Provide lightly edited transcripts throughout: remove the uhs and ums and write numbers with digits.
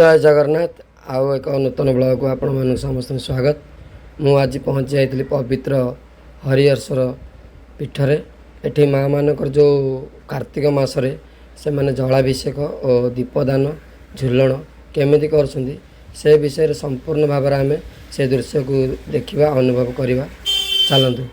जय जगन्नाथ आउ एक नूतन ब्लॉग को आपण मान समस्त स्वागत। मु आज पहुँची जाइली पवित्र हरिहरसर पीठरे। एठी माँ मानकर जो कार्तिक मासरे से माने जलाभिषेक और दीपदान झुलण केमिति करछंदी से विषय संपूर्ण भाव में आम से दृश्य को देखा अनुभव करवा चलतु।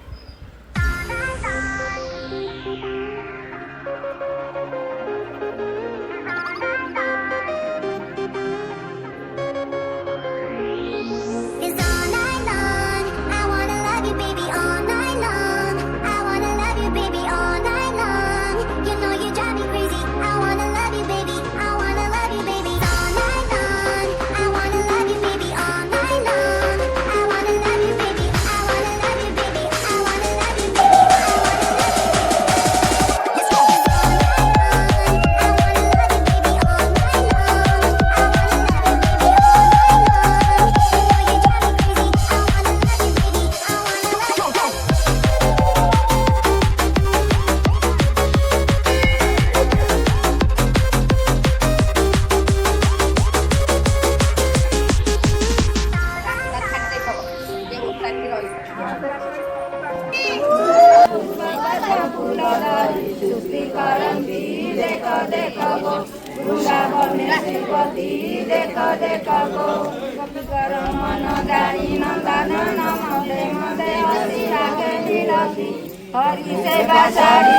हरि सेवा साड़ी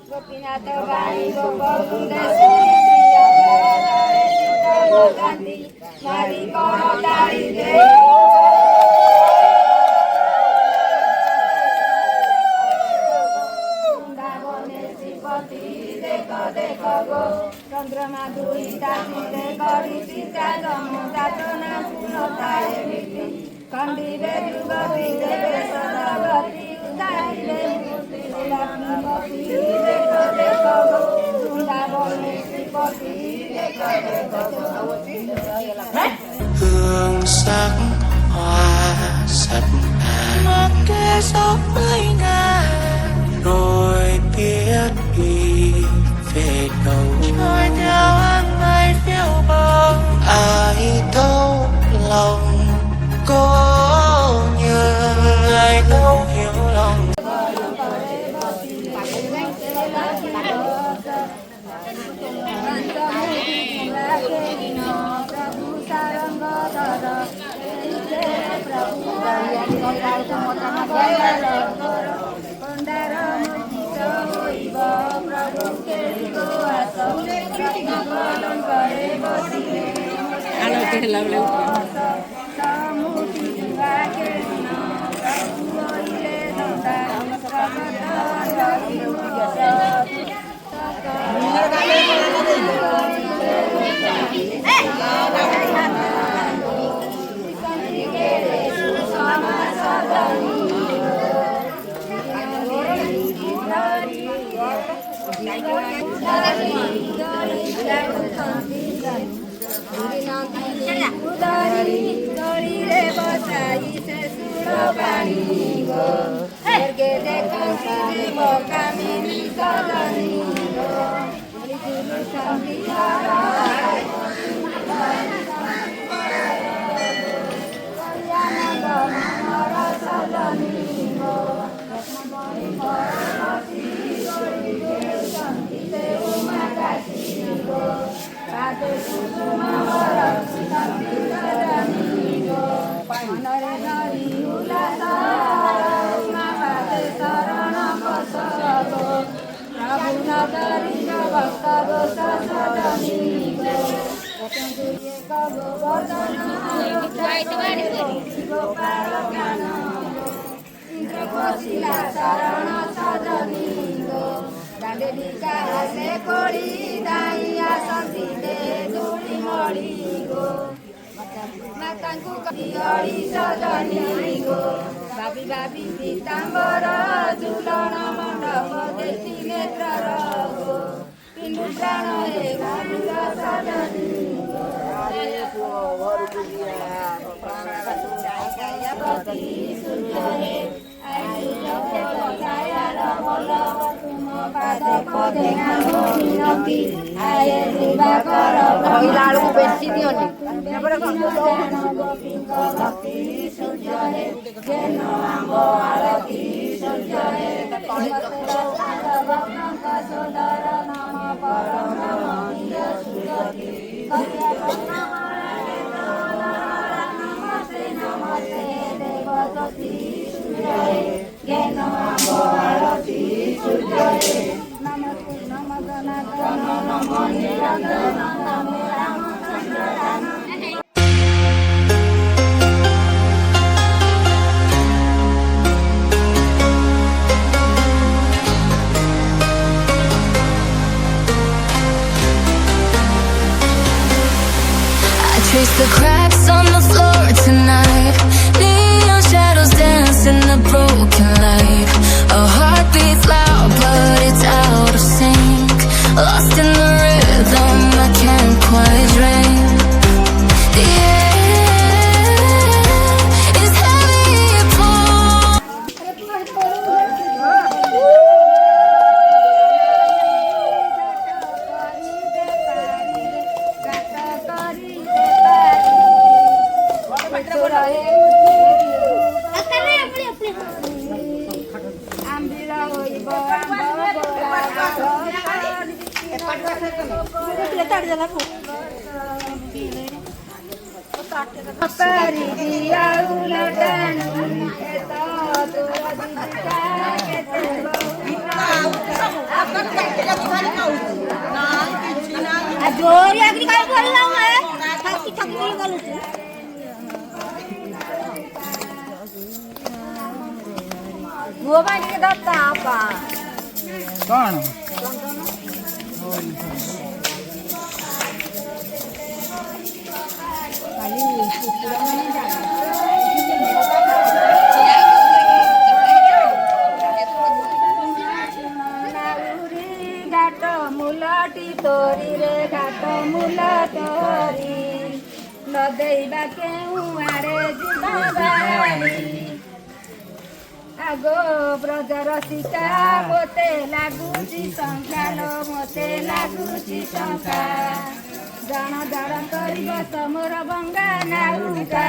गोपीनाथ बाई गोपकुंद गांधी मारी तारी दे चंद्रमा दुई दासिले करी सीता जमुना पुनताए मिट्टी खंडीरे जुगती देवे सदगती उदाइले लक्ष्मीपति देखो देखो वृंदावने श्रीपति देखो देखो hương sắc hoa sập hàng mặc kệ dốc mấy ngàn rồi biết đi về đâu trôi theo áng mây phiêu bồng ai thấu lòng có như ai thấu hiểu lòng बाबी बाबी पीताम्बर झुलन मंडप देखी नेत्र गो पिंडु प्राण हे सजनी କହିଲା ବେଳକୁ ବେଶୀ ଦିଅନି Trace the cracks on the floor tonight. Neon shadows dance in the broken light. A heart beats loud, but it's out of sync. Lost in the rhythm, I can't quite drink. The air is heavy upon. जोरी agree काय बोलला मैं थकी थकी गलू वो by के दत्ता आपा कौन मुलाटी तोरी रे घाट मुला तोरी नदैबा केहू आड़े जिम्मेदारी आगो ब्रजर सीता मोते लागुची संख्या लो मोते लागुची संख्या जण जण करिब समोर बंगा नाउका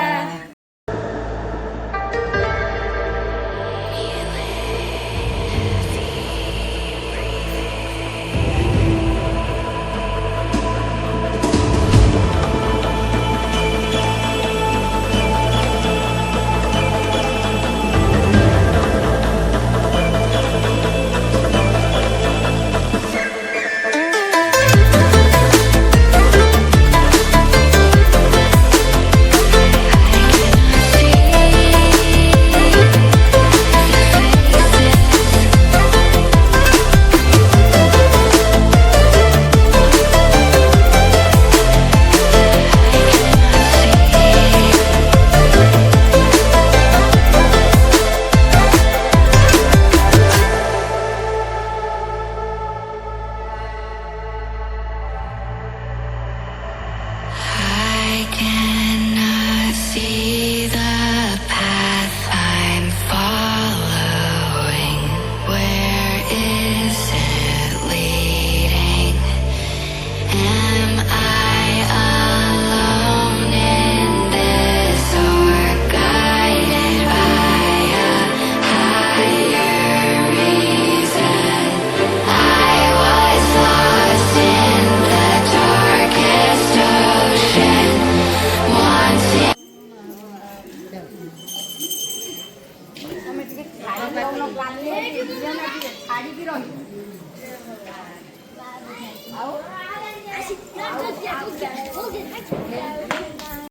ଆଉ